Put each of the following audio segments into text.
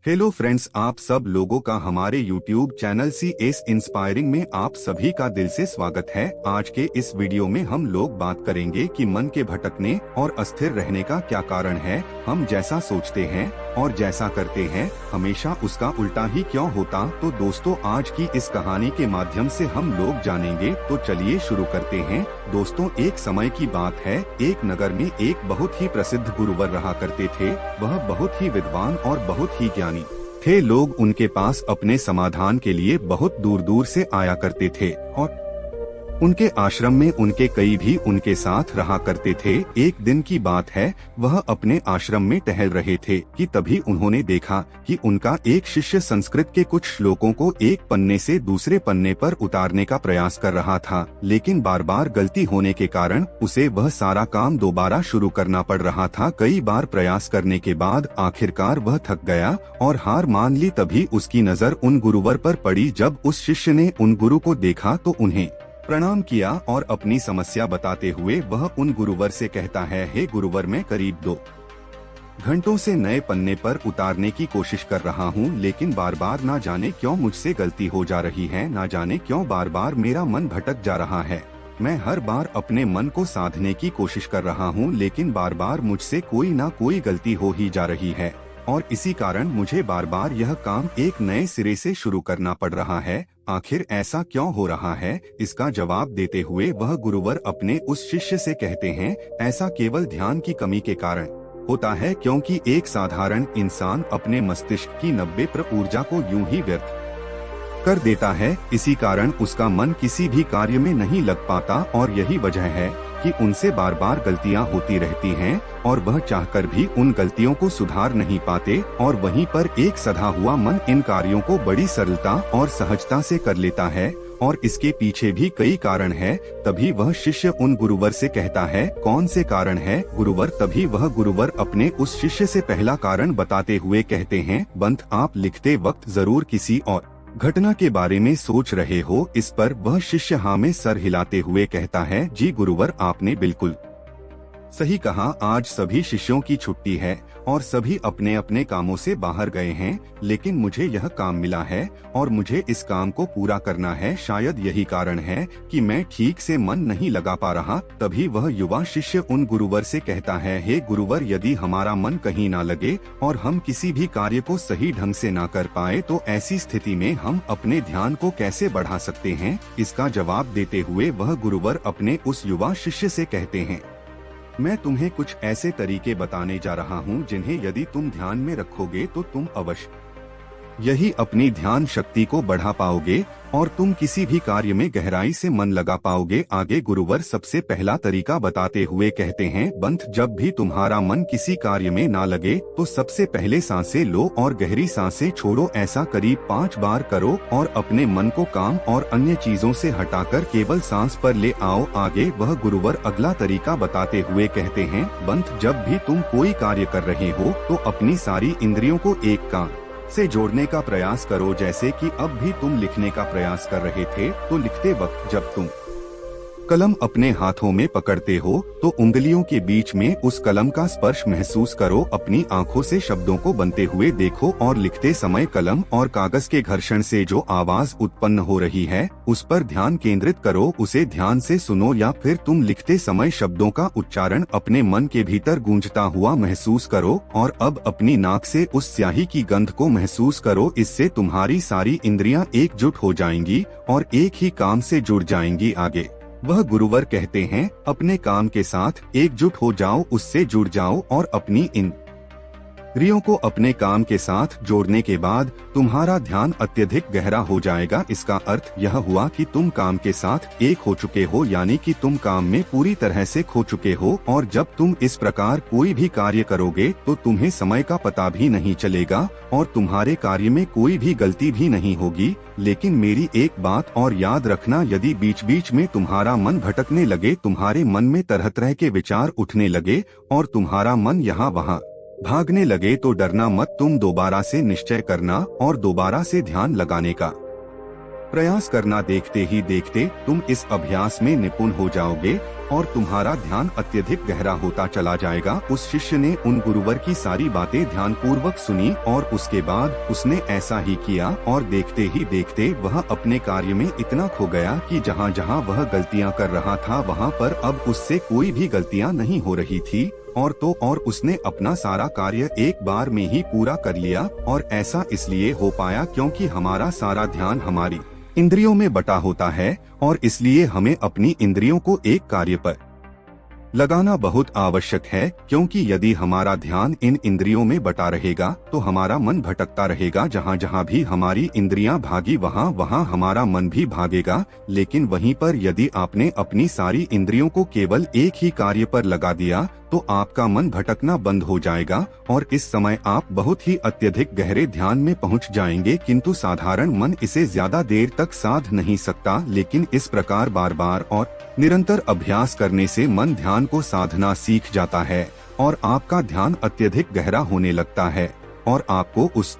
Hello friends, आप सब लोगों का हमारे YouTube चैनल CS इंस्पायरिंग में आप सभी का दिल से स्वागत है। आज के इस वीडियो में हम लोग बात करेंगे कि मन के भटकने और अस्थिर रहने का क्या कारण है। हम जैसा सोचते हैं और जैसा करते हैं हमेशा उसका उल्टा ही क्यों होता। तो दोस्तों, आज की इस कहानी के माध्यम से हम लोग जानेंगे। तो चलिए शुरू करते हैं। दोस्तों, एक समय की बात है, एक नगर में एक बहुत ही प्रसिद्ध गुरुवर रहा करते थे। वह बहुत ही विद्वान और बहुत ही ज्ञानी थे। लोग उनके पास अपने समाधान के लिए बहुत दूर दूर से आया करते थे और उनके आश्रम में उनके कई भी उनके साथ रहा करते थे। एक दिन की बात है, वह अपने आश्रम में टहल रहे थे कि तभी उन्होंने देखा कि उनका एक शिष्य संस्कृत के कुछ श्लोकों को एक पन्ने से दूसरे पन्ने पर उतारने का प्रयास कर रहा था, लेकिन बार बार गलती होने के कारण उसे वह सारा काम दोबारा शुरू करना पड़ रहा था। कई बार प्रयास करने के बाद आखिरकार वह थक गया और हार मान ली। तभी उसकी नजर उन गुरुवर पर पड़ी। जब उस शिष्य ने उन गुरु को देखा तो उन्हें प्रणाम किया और अपनी समस्या बताते हुए वह उन गुरुवर से कहता है, हे गुरुवर, मैं करीब 2 घंटों से नए पन्ने पर उतारने की कोशिश कर रहा हूँ, लेकिन बार बार ना जाने क्यों मुझसे गलती हो जा रही है। ना जाने क्यों बार बार मेरा मन भटक जा रहा है। मैं हर बार अपने मन को साधने की कोशिश कर रहा हूँ, लेकिन बार बार मुझसे कोई ना कोई गलती हो ही जा रही है और इसी कारण मुझे बार बार यह काम एक नए सिरे से शुरू करना पड़ रहा है। आखिर ऐसा क्यों हो रहा है? इसका जवाब देते हुए वह गुरुवर अपने उस शिष्य से कहते हैं, ऐसा केवल ध्यान की कमी के कारण होता है, क्योंकि एक साधारण इंसान अपने मस्तिष्क की 90% ऊर्जा को यूं ही व्यर्थ कर देता है। इसी कारण उसका मन किसी भी कार्य में नहीं लग पाता और यही वजह है कि उनसे बार बार गलतियां होती रहती हैं और वह चाहकर भी उन गलतियों को सुधार नहीं पाते और वहीं पर एक सधा हुआ मन इन कार्यों को बड़ी सरलता और सहजता से कर लेता है और इसके पीछे भी कई कारण हैं। तभी वह शिष्य उन गुरुवर से कहता है, कौन से कारण है गुरुवर? तभी वह गुरुवर अपने उस शिष्य से पहला कारण बताते हुए कहते हैं, बंत, आप लिखते वक्त जरूर किसी और घटना के बारे में सोच रहे हो। इस पर वह शिष्य हाँ में सर हिलाते हुए कहता है, जी गुरुवर, आपने बिल्कुल सही कहा। आज सभी शिष्यों की छुट्टी है और सभी अपने अपने कामों से बाहर गए हैं, लेकिन मुझे यह काम मिला है और मुझे इस काम को पूरा करना है। शायद यही कारण है कि मैं ठीक से मन नहीं लगा पा रहा। तभी वह युवा शिष्य उन गुरुवर से कहता है, हे गुरुवर, यदि हमारा मन कहीं ना लगे और हम किसी भी कार्य को सही ढंग से ना कर पाए तो ऐसी स्थिति में हम अपने ध्यान को कैसे बढ़ा सकते हैं? इसका जवाब देते हुए वह गुरुवर अपने उस युवा शिष्य से कहते हैं, मैं तुम्हें कुछ ऐसे तरीके बताने जा रहा हूँ जिन्हें यदि तुम ध्यान में रखोगे तो तुम अवश्य यही अपनी ध्यान शक्ति को बढ़ा पाओगे और तुम किसी भी कार्य में गहराई से मन लगा पाओगे। आगे गुरुवर सबसे पहला तरीका बताते हुए कहते हैं, बंत, जब भी तुम्हारा मन किसी कार्य में ना लगे तो सबसे पहले सांसें लो और गहरी सांसें छोड़ो। ऐसा करीब 5 बार करो और अपने मन को काम और अन्य चीजों से हटाकर केवल सांस पर ले आओ। आगे वह गुरुवर अगला तरीका बताते हुए कहते हैं, बंत, जब भी तुम कोई कार्य कर रहे हो तो अपनी सारी इंद्रियों को एक काम से जोड़ने का प्रयास करो। जैसे कि अब भी तुम लिखने का प्रयास कर रहे थे तो लिखते वक्त जब तुम कलम अपने हाथों में पकड़ते हो तो उंगलियों के बीच में उस कलम का स्पर्श महसूस करो। अपनी आंखों से शब्दों को बनते हुए देखो और लिखते समय कलम और कागज के घर्षण से जो आवाज उत्पन्न हो रही है उस पर ध्यान केंद्रित करो, उसे ध्यान से सुनो। या फिर तुम लिखते समय शब्दों का उच्चारण अपने मन के भीतर गूंजता हुआ महसूस करो और अब अपनी नाक से उस स्याही की गंध को महसूस करो। इससे तुम्हारी सारी इंद्रियां एकजुट हो जाएंगी और एक ही काम से जुड़ जाएंगी। आगे वह गुरुवर कहते हैं, अपने काम के साथ एकजुट हो जाओ, उससे जुड़ जाओ और अपनी इंद्रियों को अपने काम के साथ जोड़ने के बाद तुम्हारा ध्यान अत्यधिक गहरा हो जाएगा। इसका अर्थ यह हुआ कि तुम काम के साथ एक हो चुके हो, यानी कि तुम काम में पूरी तरह से खो चुके हो और जब तुम इस प्रकार कोई भी कार्य करोगे तो तुम्हें समय का पता भी नहीं चलेगा और तुम्हारे कार्य में कोई भी गलती भी नहीं होगी। लेकिन मेरी एक बात और याद रखना, यदि बीच बीच में तुम्हारा मन भटकने लगे, तुम्हारे मन में तरह तरह के विचार उठने लगे और तुम्हारा मन यहाँ वहाँ भागने लगे तो डरना मत। तुम दोबारा से निश्चय करना और दोबारा से ध्यान लगाने का प्रयास करना, देखते ही देखते तुम इस अभ्यास में निपुण हो जाओगे और तुम्हारा ध्यान अत्यधिक गहरा होता चला जाएगा। उस शिष्य ने उन गुरुवर की सारी बातें ध्यानपूर्वक सुनी और उसके बाद उसने ऐसा ही किया और देखते ही देखते वह अपने कार्य में इतना खो गया कि जहाँ जहाँ वह गलतियाँ कर रहा था वहाँ पर अब उससे कोई भी गलतियाँ नहीं हो रही थी और उसने अपना सारा कार्य एक बार में ही पूरा कर लिया। और ऐसा इसलिए हो पाया क्योंकि हमारा सारा ध्यान हमारी इंद्रियों में बटा होता है और इसलिए हमें अपनी इंद्रियों को एक कार्य पर लगाना बहुत आवश्यक है, क्योंकि यदि हमारा ध्यान इन इंद्रियों में बटा रहेगा तो हमारा मन भटकता रहेगा। जहाँ जहाँ भी हमारी इंद्रियां भागी वहाँ वहाँ हमारा मन भी भागेगा। लेकिन वहीं पर यदि आपने अपनी सारी इंद्रियों को केवल एक ही कार्य पर लगा दिया तो आपका मन भटकना बंद हो जाएगा और इस समय आप बहुत ही अत्यधिक गहरे ध्यान में पहुंच जाएंगे। किंतु साधारण मन इसे ज्यादा देर तक साध नहीं सकता, लेकिन इस प्रकार बार बार और निरंतर अभ्यास करने से मन ध्यान को साधना सीख जाता है और आपका ध्यान अत्यधिक गहरा होने लगता है और आपको उस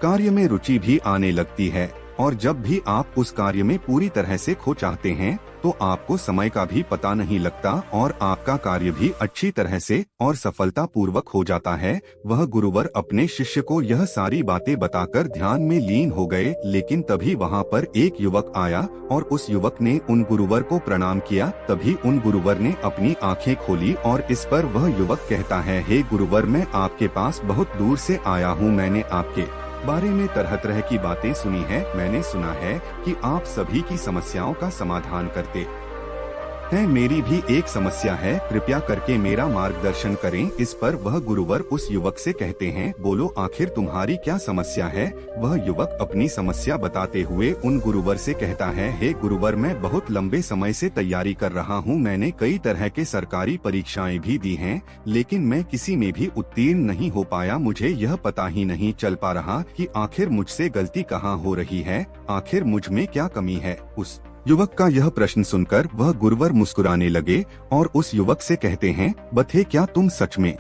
कार्य में रुचि भी आने लगती है। और जब भी आप उस कार्य में पूरी तरह से खो जाते हैं तो आपको समय का भी पता नहीं लगता और आपका कार्य भी अच्छी तरह से और सफलता पूर्वक हो जाता है। वह गुरुवर अपने शिष्य को यह सारी बातें बताकर ध्यान में लीन हो गए, लेकिन तभी वहाँ पर एक युवक आया और उस युवक ने उन गुरुवर को प्रणाम किया। तभी उन गुरुवर ने अपनी आंखें खोली और इस पर वह युवक कहता है, हे गुरुवर, मैं आपके पास बहुत दूर से आया हूँ। मैंने आपके बारे में तरह तरह की बातें सुनी है। मैंने सुना है कि आप सभी की समस्याओं का समाधान करते हैं। मेरी भी एक समस्या है, कृपया करके मेरा मार्गदर्शन करें। इस पर वह गुरुवर उस युवक से कहते हैं, बोलो आखिर तुम्हारी क्या समस्या है। वह युवक अपनी समस्या बताते हुए उन गुरुवर से कहता है, हे गुरुवर, मैं बहुत लंबे समय से तैयारी कर रहा हूँ। मैंने कई तरह के सरकारी परीक्षाएं भी दी हैं, लेकिन मैं किसी में भी उत्तीर्ण नहीं हो पाया। मुझे यह पता ही नहीं चल पा रहा कि आखिर मुझसे गलती कहाँ हो रही है, आखिर मुझ में क्या कमी है। उस युवक का यह प्रश्न सुनकर वह गुरुवर मुस्कुराने लगे और उस युवक से कहते हैं, बथे, क्या तुम सच में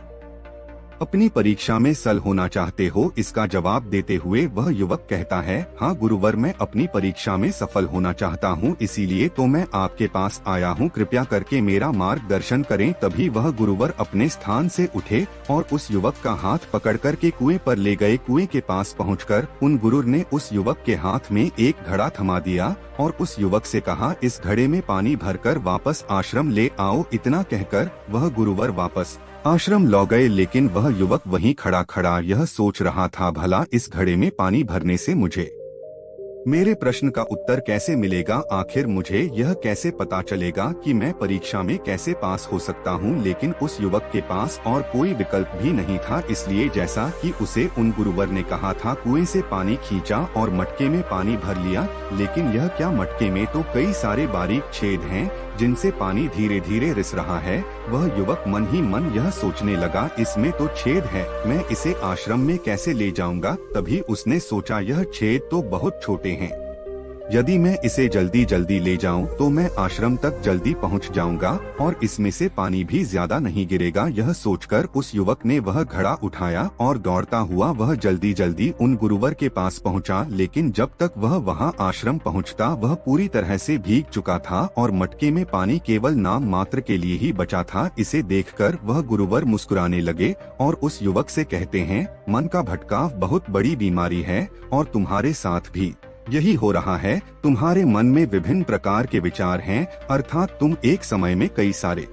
अपनी परीक्षा में सल होना चाहते हो। इसका जवाब देते हुए वह युवक कहता है, हाँ गुरुवर, मैं अपनी परीक्षा में सफल होना चाहता हूँ, इसीलिए तो मैं आपके पास आया हूँ, कृपया करके मेरा मार्गदर्शन करें। तभी वह गुरुवर अपने स्थान से उठे और उस युवक का हाथ पकड़ कर के कुएं पर ले गए। कुएं के पास पहुंचकर उन गुरुर ने उस युवक के हाथ में एक घड़ा थमा दिया और उस युवक से कहा, इस घड़े में पानी भरकर वापस आश्रम ले आओ। इतना कहकर वह गुरुवर वापस आश्रम लौ गए, लेकिन वह युवक वहीं खड़ा खड़ा यह सोच रहा था, भला इस घड़े में पानी भरने से मुझे मेरे प्रश्न का उत्तर कैसे मिलेगा। आखिर मुझे यह कैसे पता चलेगा कि मैं परीक्षा में कैसे पास हो सकता हूँ। लेकिन उस युवक के पास और कोई विकल्प भी नहीं था, इसलिए जैसा कि उसे उन गुरुवर ने कहा था, कुएं से पानी खींचा और मटके में पानी भर लिया। लेकिन यह क्या, मटके में तो कई सारे बारीक छेद हैं जिनसे पानी धीरे धीरे रिस रहा है। वह युवक मन ही मन यह सोचने लगा, इसमें तो छेद है, मैं इसे आश्रम में कैसे ले जाऊंगा। तभी उसने सोचा, यह छेद तो बहुत छोटे हैं, यदि मैं इसे जल्दी जल्दी ले जाऊं तो मैं आश्रम तक जल्दी पहुंच जाऊंगा और इसमें से पानी भी ज्यादा नहीं गिरेगा। यह सोचकर उस युवक ने वह घड़ा उठाया और दौड़ता हुआ वह जल्दी जल्दी उन गुरुवर के पास पहुंचा। लेकिन जब तक वह वहां आश्रम पहुंचता वह पूरी तरह से भीग चुका था और मटके में पानी केवल नाम मात्र के लिए ही बचा था। इसे देखकर वह गुरुवर मुस्कुराने लगे और उस युवक से कहते हैं, मन का भटकाव बहुत बड़ी बीमारी है और तुम्हारे साथ भी यही हो रहा है। तुम्हारे मन में विभिन्न प्रकार के विचार हैं, अर्थात तुम एक समय में कई सारे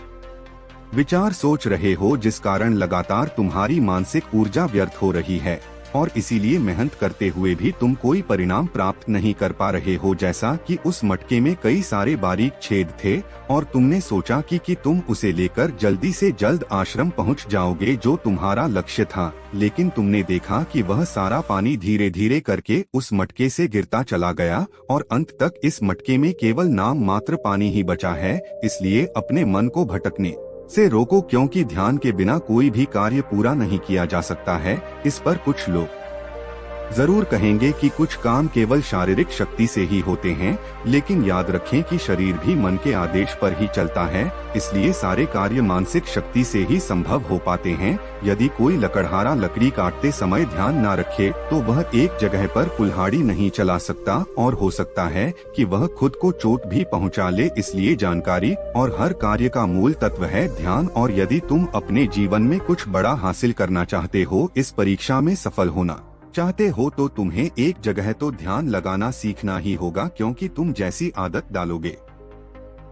विचार सोच रहे हो, जिस कारण लगातार तुम्हारी मानसिक ऊर्जा व्यर्थ हो रही है और इसीलिए मेहनत करते हुए भी तुम कोई परिणाम प्राप्त नहीं कर पा रहे हो। जैसा कि उस मटके में कई सारे बारीक छेद थे और तुमने सोचा कि तुम उसे लेकर जल्दी से जल्द आश्रम पहुंच जाओगे, जो तुम्हारा लक्ष्य था। लेकिन तुमने देखा कि वह सारा पानी धीरे धीरे करके उस मटके से गिरता चला गया और अंत तक इस मटके में केवल नाम मात्र पानी ही बचा है। इसलिए अपने मन को भटकने से रोको, क्योंकि ध्यान के बिना कोई भी कार्य पूरा नहीं किया जा सकता है। इस पर कुछ लोग जरूर कहेंगे कि कुछ काम केवल शारीरिक शक्ति से ही होते हैं, लेकिन याद रखें कि शरीर भी मन के आदेश पर ही चलता है, इसलिए सारे कार्य मानसिक शक्ति से ही संभव हो पाते हैं। यदि कोई लकड़हारा लकड़ी काटते समय ध्यान न रखे तो वह एक जगह पर कुल्हाड़ी नहीं चला सकता और हो सकता है कि वह खुद को चोट भी पहुंचा ले। इसलिए जानकारी और हर कार्य का मूल तत्व है ध्यान। और यदि तुम अपने जीवन में कुछ बड़ा हासिल करना चाहते हो, इस परीक्षा में सफल होना चाहते हो, तो तुम्हें एक जगह तो ध्यान लगाना सीखना ही होगा, क्योंकि तुम जैसी आदत डालोगे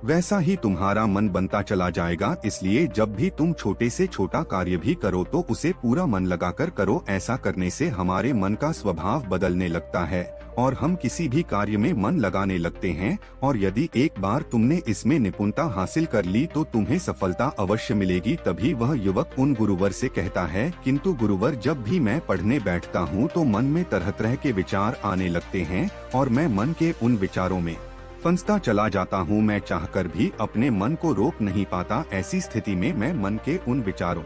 वैसा ही तुम्हारा मन बनता चला जाएगा। इसलिए जब भी तुम छोटे से छोटा कार्य भी करो तो उसे पूरा मन लगाकर करो। ऐसा करने से हमारे मन का स्वभाव बदलने लगता है और हम किसी भी कार्य में मन लगाने लगते हैं। और यदि एक बार तुमने इसमें निपुणता हासिल कर ली तो तुम्हें सफलता अवश्य मिलेगी। तभी वह युवक उन गुरुवर से कहता है, किंतु गुरुवर, जब भी मैं पढ़ने बैठता हूँ तो मन में तरह तरह के विचार आने लगते हैं और मैं मन के उन विचारों में फंसता चला जाता हूँ। मैं चाहकर भी अपने मन को रोक नहीं पाता। ऐसी स्थिति में मैं मन के उन विचारों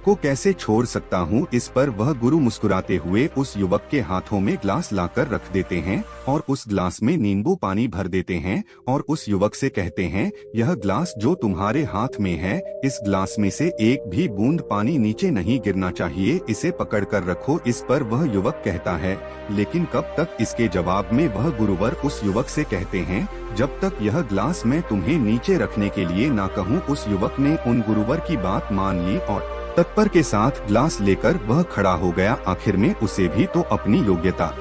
को कैसे छोड़ सकता हूँ? इस पर वह गुरु मुस्कुराते हुए उस युवक के हाथों में ग्लास लाकर रख देते हैं और उस ग्लास में नींबू पानी भर देते हैं और उस युवक से कहते हैं, यह ग्लास जो तुम्हारे हाथ में है, इस ग्लास में से एक भी बूंद पानी नीचे नहीं गिरना चाहिए, इसे पकड़ कर रखो। इस पर वह युवक कहता है, लेकिन कब तक? इसके जवाब में वह गुरुवर उस युवक से कहते हैं, जब तक यह ग्लास मैं तुम्हें नीचे रखने के लिए ना कहूँ। उस युवक ने उन गुरुवर की बात मान ली और तत्पर के साथ ग्लास लेकर वह खड़ा हो गया। आखिर में उसे भी तो अपनी योग्यता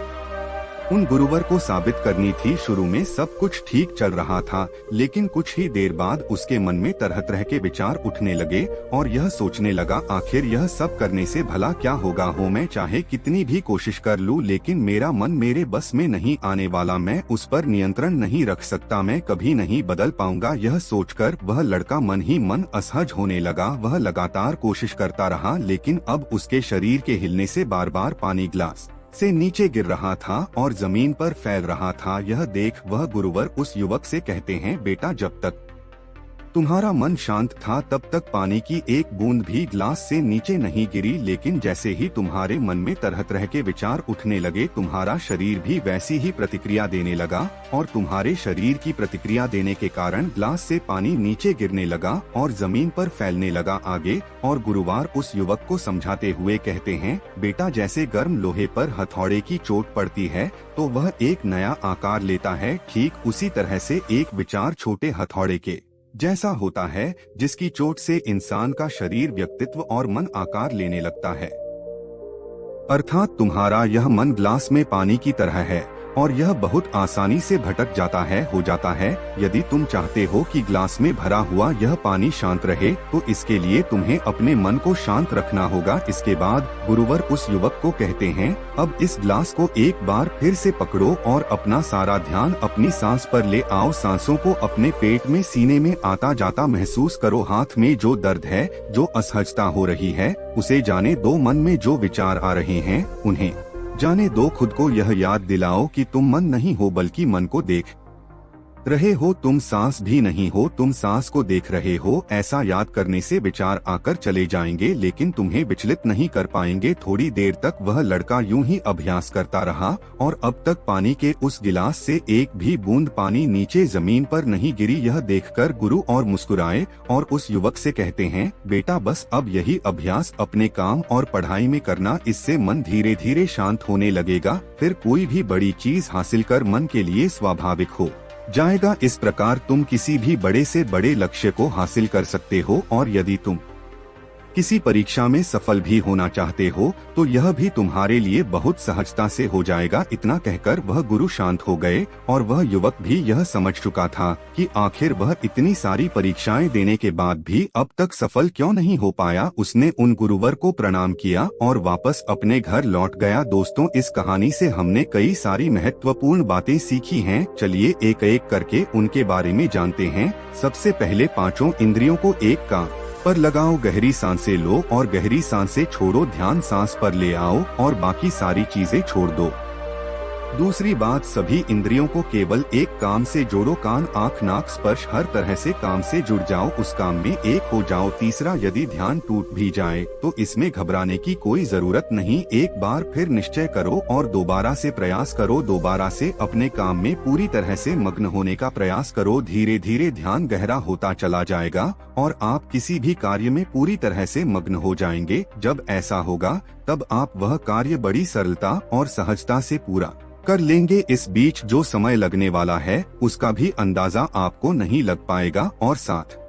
उन गुरुवर को साबित करनी थी। शुरू में सब कुछ ठीक चल रहा था, लेकिन कुछ ही देर बाद उसके मन में तरह तरह के विचार उठने लगे और यह सोचने लगा, आखिर यह सब करने से भला क्या होगा हो? मैं चाहे कितनी भी कोशिश कर लूं, लेकिन मेरा मन मेरे बस में नहीं आने वाला। मैं उस पर नियंत्रण नहीं रख सकता। मैं कभी नहीं बदल पाऊंगा। यह सोचकर वह लड़का मन ही मन असहज होने लगा। वह लगातार कोशिश करता रहा, लेकिन अब उसके शरीर के हिलने से बार बार पानी ग्लास से नीचे गिर रहा था और जमीन पर फैल रहा था। यह देख वह गुरुवर उस युवक से कहते हैं, बेटा, जब तक तुम्हारा मन शांत था तब तक पानी की एक बूंद भी ग्लास से नीचे नहीं गिरी, लेकिन जैसे ही तुम्हारे मन में तरह तरह के विचार उठने लगे, तुम्हारा शरीर भी वैसी ही प्रतिक्रिया देने लगा और तुम्हारे शरीर की प्रतिक्रिया देने के कारण ग्लास से पानी नीचे गिरने लगा और जमीन पर फैलने लगा। आगे और गुरुवार उस युवक को समझाते हुए कहते हैं, बेटा, जैसे गर्म लोहे पर हथौड़े की चोट पड़ती है तो वह एक नया आकार लेता है, ठीक उसी तरह से एक विचार छोटे हथौड़े के जैसा होता है, जिसकी चोट से इंसान का शरीर, व्यक्तित्व और मन आकार लेने लगता है। अर्थात तुम्हारा यह मन ग्लास में पानी की तरह है और यह बहुत आसानी से भटक जाता है, हो जाता है। यदि तुम चाहते हो कि ग्लास में भरा हुआ यह पानी शांत रहे तो इसके लिए तुम्हें अपने मन को शांत रखना होगा। इसके बाद गुरुवर उस युवक को कहते हैं, अब इस ग्लास को एक बार फिर से पकड़ो और अपना सारा ध्यान अपनी सांस पर ले आओ। सांसों को अपने पेट में, सीने में आता जाता महसूस करो। हाथ में जो दर्द है, जो असहजता हो रही है, उसे जाने दो। मन में जो विचार आ रहे हैं, उन्हें जाने दो। खुद को यह याद दिलाओ कि तुम मन नहीं हो, बल्कि मन को देख रहे हो। तुम सांस भी नहीं हो, तुम सांस को देख रहे हो। ऐसा याद करने से विचार आकर चले जाएंगे, लेकिन तुम्हें विचलित नहीं कर पाएंगे। थोड़ी देर तक वह लड़का यूं ही अभ्यास करता रहा और अब तक पानी के उस गिलास से एक भी बूंद पानी नीचे जमीन पर नहीं गिरी। यह देखकर गुरु और मुस्कुराए और उस युवक से कहते हैं, बेटा, बस अब यही अभ्यास अपने काम और पढ़ाई में करना। इससे मन धीरे धीरे शांत होने लगेगा। फिर कोई भी बड़ी चीज हासिल कर मन के लिए स्वाभाविक हो जाएगा। इस प्रकार तुम किसी भी बड़े से बड़े लक्ष्य को हासिल कर सकते हो। और यदि तुम किसी परीक्षा में सफल भी होना चाहते हो तो यह भी तुम्हारे लिए बहुत सहजता से हो जाएगा। इतना कहकर वह गुरु शांत हो गए और वह युवक भी यह समझ चुका था कि आखिर वह इतनी सारी परीक्षाएं देने के बाद भी अब तक सफल क्यों नहीं हो पाया। उसने उन गुरुवर को प्रणाम किया और वापस अपने घर लौट गया। दोस्तों, इस कहानी से हमने कई सारी महत्वपूर्ण बातें सीखी हैं। चलिए एक एक करके उनके बारे में जानते हैं। सबसे पहले, पांचों इंद्रियों को एक काम पर लगाओ। गहरी सांसें लो और गहरी सांसें छोड़ो। ध्यान सांस पर ले आओ और बाकी सारी चीजें छोड़ दो। दूसरी बात, सभी इंद्रियों को केवल एक काम से जोड़ो, कान आँख नाक स्पर्श हर तरह से काम से जुड़ जाओ, उस काम में एक हो जाओ। तीसरा, यदि ध्यान टूट भी जाए तो इसमें घबराने की कोई जरूरत नहीं, एक बार फिर निश्चय करो और दोबारा से प्रयास करो, दोबारा से अपने काम में पूरी तरह से मग्न होने का प्रयास करो। धीरे धीरे ध्यान गहरा होता चला जाएगा और आप किसी भी कार्य में पूरी तरह से मग्न हो जाएंगे। जब ऐसा होगा तब आप वह कार्य बड़ी सरलता और सहजता से पूरा कर लेंगे। इस बीच जो समय लगने वाला है उसका भी अंदाजा आपको नहीं लग पाएगा और साथ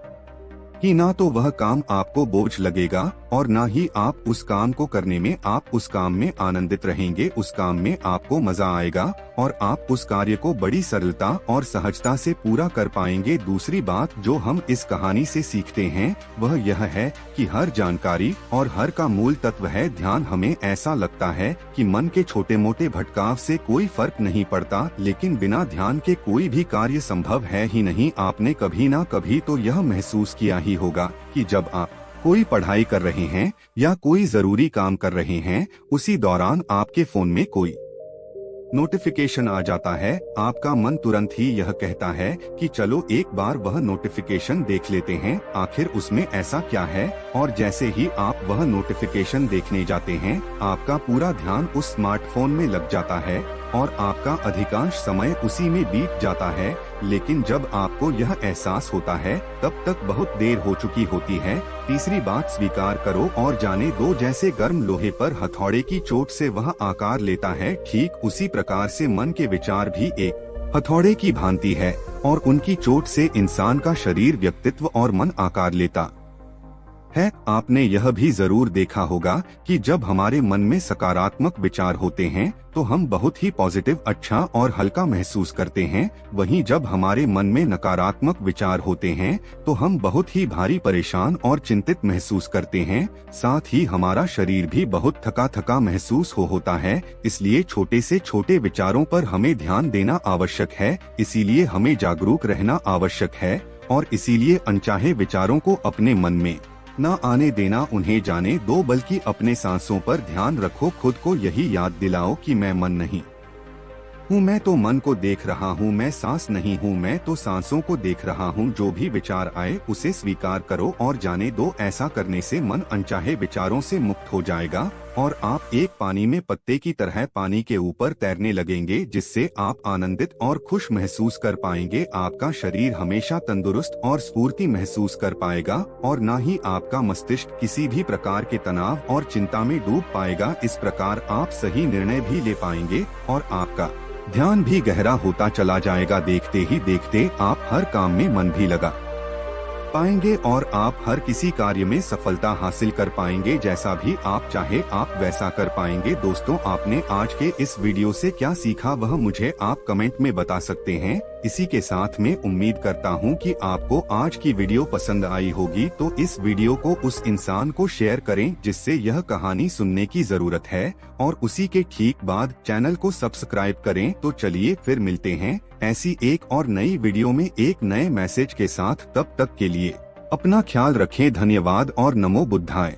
ही ना तो वह काम आपको बोझ लगेगा और ना ही आप उस काम को करने में आप उस काम में आनंदित रहेंगे, उस काम में आपको मजा आएगा और आप उस कार्य को बड़ी सरलता और सहजता से पूरा कर पाएंगे। दूसरी बात जो हम इस कहानी से सीखते हैं वह यह है कि हर जानकारी और हर का मूल तत्व है ध्यान। हमें ऐसा लगता है कि मन के छोटे मोटे भटकाव से कोई फर्क नहीं पड़ता, लेकिन बिना ध्यान के कोई भी कार्य संभव है ही नहीं। आपने कभी ना कभी तो यह महसूस किया ही होगा कि जब आप कोई पढ़ाई कर रहे हैं या कोई जरूरी काम कर रहे हैं, उसी दौरान आपके फोन में कोई नोटिफिकेशन आ जाता है, आपका मन तुरंत ही यह कहता है कि चलो एक बार वह नोटिफिकेशन देख लेते हैं, आखिर उसमें ऐसा क्या है। और जैसे ही आप वह नोटिफिकेशन देखने जाते हैं, आपका पूरा ध्यान उस स्मार्टफोन में लग जाता है और आपका अधिकांश समय उसी में बीत जाता है। लेकिन जब आपको यह एहसास होता है तब तक बहुत देर हो चुकी होती है। तीसरी बात, स्वीकार करो और जाने दो। जैसे गर्म लोहे पर हथौड़े की चोट से वह आकार लेता है, ठीक उसी प्रकार से मन के विचार भी एक हथौड़े की भांति है और उनकी चोट से इंसान का शरीर, व्यक्तित्व और मन आकार लेता है। आपने यह भी जरूर देखा होगा कि जब हमारे मन में सकारात्मक विचार होते हैं तो हम बहुत ही पॉजिटिव, अच्छा और हल्का महसूस करते हैं। वहीं जब हमारे मन में नकारात्मक विचार होते हैं तो हम बहुत ही भारी, परेशान और चिंतित महसूस करते हैं। साथ ही हमारा शरीर भी बहुत थका थका महसूस होता है। इसलिए छोटे से छोटे विचारों पर हमें ध्यान देना आवश्यक है, इसीलिए हमें जागरूक रहना आवश्यक है और इसीलिए अनचाहे विचारों को अपने मन में न आने देना, उन्हें जाने दो, बल्कि अपने सांसों पर ध्यान रखो। खुद को यही याद दिलाओ कि मैं मन नहीं हूँ, मैं तो मन को देख रहा हूँ, मैं सांस नहीं हूँ, मैं तो सांसों को देख रहा हूँ। जो भी विचार आए उसे स्वीकार करो और जाने दो। ऐसा करने से मन अनचाहे विचारों से मुक्त हो जाएगा और आप एक पानी में पत्ते की तरह पानी के ऊपर तैरने लगेंगे, जिससे आप आनंदित और खुश महसूस कर पाएंगे। आपका शरीर हमेशा तंदुरुस्त और स्फूर्ति महसूस कर पाएगा और न ही आपका मस्तिष्क किसी भी प्रकार के तनाव और चिंता में डूब पाएगा। इस प्रकार आप सही निर्णय भी ले पाएंगे और आपका ध्यान भी गहरा होता चला जाएगा। देखते ही देखते आप हर काम में मन भी लगा पाएंगे और आप हर किसी कार्य में सफलता हासिल कर पाएंगे। जैसा भी आप चाहे आप वैसा कर पाएंगे। दोस्तों, आपने आज के इस वीडियो से क्या सीखा वह मुझे आप कमेंट में बता सकते हैं। इसी के साथ मैं उम्मीद करता हूं कि आपको आज की वीडियो पसंद आई होगी, तो इस वीडियो को उस इंसान को शेयर करें जिससे यह कहानी सुनने की जरूरत है और उसी के ठीक बाद चैनल को सब्सक्राइब करें। तो चलिए फिर मिलते हैं ऐसी एक और नई वीडियो में एक नए मैसेज के साथ। तब तक के लिए अपना ख्याल रखें। धन्यवाद और नमो बुद्धाय।